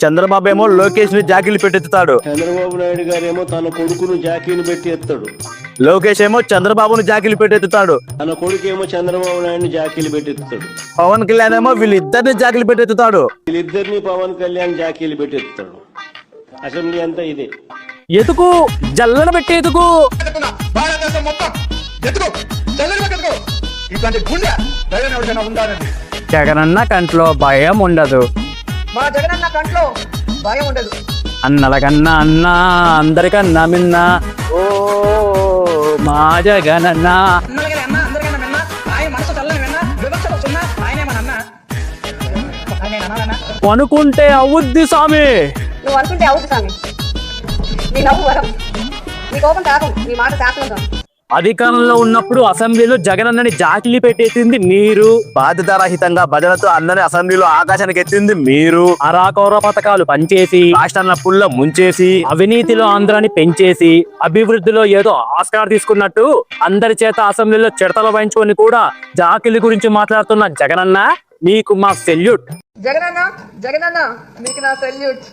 చంద్రబాబు ఏమో లోకేష్ ని జాకీలు పెట్టెత్తుతాడు. చంద్రబాబు నాయుడు గారేమో తన కొడుకును జాకీని పెట్టి ఎత్తాడు. లోకేష్ ఏమో చంద్రబాబును జాకీలు పెట్టెత్తుతాడు. తన కొడుకేమో చంద్రబాబు నాయుడిని జాకీలు పెట్టి ఎత్తుతాడు. పవన్ కళ్యాణ్ ఏమో వీళ్ళిద్దరిని జాకీలు పెట్టెత్తుతాడు. వీళ్ళిద్దరిని పవన్ కళ్యాణ్ జాకీలు పెట్టి ఎత్తుతాడు. అసెంబ్లీ అంతా ఇదే. ఎతుకు జల్లన పెట్టి ఎతుకు. జగనన్న కంట్లో భయం ఉండదు. మా జగనన్న కంట్లో భయం ఉండదు. అన్నల కన్నా అన్న అందరికన్నా మిన్న. ఓ మా జగనన్న. అన్నలకి అన్న అందరికన్నా విన్నా, ఆయన మనసు చల్లని విన్నా, వివక్షలో సున్నా, ఆయనే మన అన్న. అనుకుంటే అవుద్ది స్వామి. నువ్వు అనుకుంటే అవుతుంది స్వామి. నీ నవ్వు వరం, నీ కోపం తాపం, నీ మాట శాసనం. అధికారంలో ఉన్నప్పుడు అసెంబ్లీలో జగనన్నని జాకిలి పెట్టేసింది మీరు. బాధ్యతారహితంగా బజలతో అందరినీ అసెంబ్లీలో ఆకాశానికి ఎత్తింది మీరు. అరాకౌర పథకాలు పనిచేసి రాష్ట్రాల పుల్ల ముంచేసి అవినీతిలో ఆంధ్రాని పెంచేసి అభివృద్ధిలో ఏదో ఆస్కార్ తీసుకున్నట్టు అందరి చేత అసెంబ్లీలో చిడతలు వహించుకొని కూడా జాకిలి గురించి మాట్లాడుతున్న జగనన్న నీకు మా సెల్యూట్. జగనన్న జగనన్న మీకు నా సెల్యూట్.